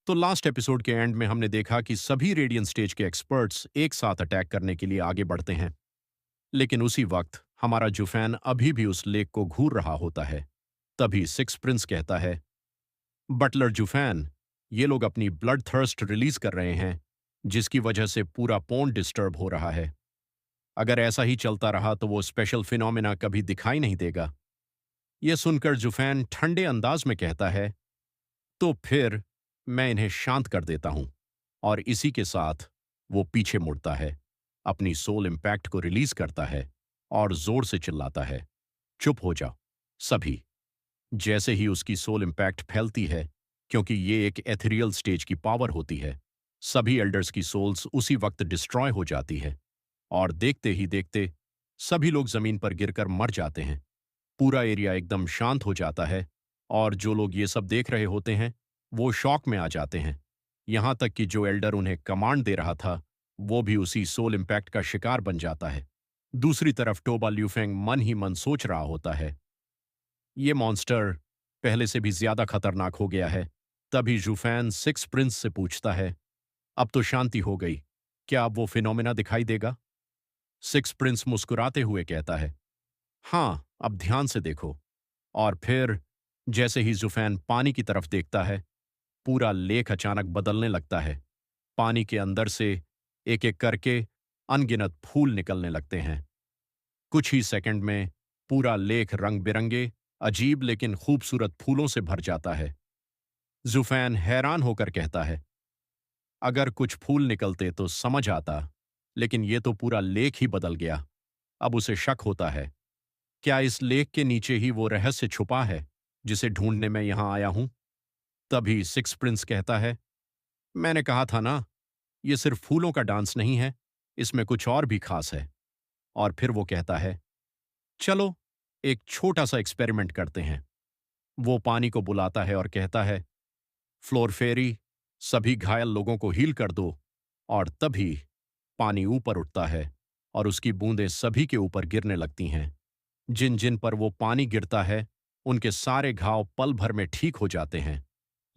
तो last episode के and में हमने देखा कि सभी रेडियंट स्टेज के एक्सपर्ट्स एक साथ अटैक करने के लिए आगे बढ़ते हैं। लेकिन उसी वक्त हमारा जुफैन अभी भी उस लेक को घूर रहा होता है। तभी सिक्स प्रिंस कहता है, बटलर जुफैन, ये लोग अपनी ब्लड थर्स्ट रिलीज कर रहे हैं, जिसकी वजह से पूरा पॉन्ड डिस्टर्ब हो रहा है। अगर ऐसा ही चलता रहा तो वो स्पेशल फिनोमेना कभी दिखाई नहीं देगा। यह सुनकर जुफैन ठंडे अंदाज में कहता है, तो फिर मैं इन्हें शांत कर देता हूं। और इसी के साथ वो पीछे मुड़ता है, अपनी सोल इम्पैक्ट को रिलीज करता है और जोर से चिल्लाता है, चुप हो जाओ सभी। जैसे ही उसकी सोल इम्पैक्ट फैलती है, क्योंकि ये एक एथेरियल स्टेज की पावर होती है, सभी एल्डर्स की सोल्स उसी वक्त डिस्ट्रॉय हो जाती है और देखते ही देखते सभी लोग जमीन पर गिरकर मर जाते हैं। पूरा एरिया एकदम शांत हो जाता है और जो लोग ये सब देख रहे होते हैं वो शॉक में आ जाते हैं। यहां तक कि जो एल्डर उन्हें कमांड दे रहा था वो भी उसी सोल इम्पैक्ट का शिकार बन जाता है। दूसरी तरफ टोबा ल्यूफेंग मन ही मन सोच रहा होता है, ये मॉन्स्टर पहले से भी ज्यादा खतरनाक हो गया है। तभी जूफैन सिक्स प्रिंस से पूछता है, अब तो शांति हो गई, क्या अब वो फिनोमेना दिखाई देगा? सिक्स प्रिंस मुस्कुराते हुए कहता है, हाँ, अब ध्यान से देखो। और फिर जैसे ही जुफैन पानी की तरफ देखता है, पूरा लेक अचानक बदलने लगता है। पानी के अंदर से एक एक करके अनगिनत फूल निकलने लगते हैं। कुछ ही सेकंड में पूरा लेक रंग बिरंगे, अजीब लेकिन खूबसूरत फूलों से भर जाता है। जुफैन हैरान होकर कहता है, अगर कुछ फूल निकलते तो समझ आता, लेकिन ये तो पूरा लेक ही बदल गया। अब उसे शक होता है, क्या इस लेक के नीचे ही वो रहस्य छुपा है जिसे ढूंढने मैं यहां आया हूं? तभी सिक्स प्रिंस कहता है, मैंने कहा था ना, ये सिर्फ फूलों का डांस नहीं है, इसमें कुछ और भी खास है। और फिर वो कहता है, चलो एक छोटा सा एक्सपेरिमेंट करते हैं। वो पानी को बुलाता है और कहता है, फ्लोर फेरी, सभी घायल लोगों को हील कर दो। और तभी पानी ऊपर उठता है और उसकी बूंदें सभी के ऊपर गिरने लगती हैं। जिन जिन पर वो पानी गिरता है उनके सारे घाव पल भर में ठीक हो जाते हैं।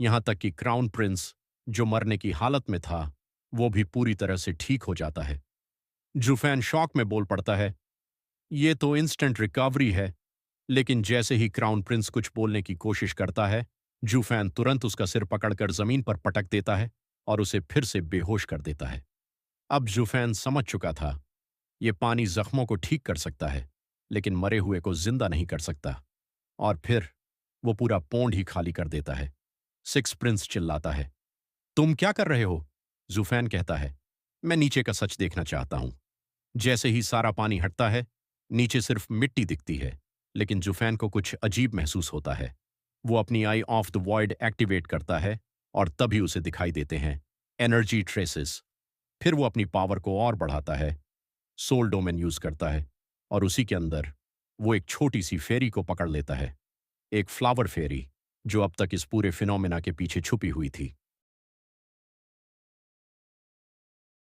यहां तक कि क्राउन प्रिंस, जो मरने की हालत में था, वो भी पूरी तरह से ठीक हो जाता है। जुफैन शॉक में बोल पड़ता है, ये तो इंस्टेंट रिकवरी है। लेकिन जैसे ही क्राउन प्रिंस कुछ बोलने की कोशिश करता है, जूफैन तुरंत उसका सिर पकड़कर जमीन पर पटक देता है और उसे फिर से बेहोश कर देता है। अब जूफैन समझ चुका था, ये पानी जख्मों को ठीक कर सकता है, लेकिन मरे हुए को जिंदा नहीं कर सकता। और फिर वो पूरा पोंड ही खाली कर देता है। सिक्स प्रिंस चिल्लाता है, तुम क्या कर रहे हो? जूफैन कहता है, मैं नीचे का सच देखना चाहता हूं। जैसे ही सारा पानी हटता है, नीचे सिर्फ मिट्टी दिखती है। लेकिन जुफैन को कुछ अजीब महसूस होता है। वो अपनी आई ऑफ द वॉइड एक्टिवेट करता है और तभी उसे दिखाई देते हैं एनर्जी ट्रेसेस। फिर वो अपनी पावर को और बढ़ाता है, सोल डोमेन यूज करता है और उसी के अंदर वो एक छोटी सी फेरी को पकड़ लेता है, एक फ्लावर फेरी जो अब तक इस पूरे फिनोमेना के पीछे छुपी हुई थी।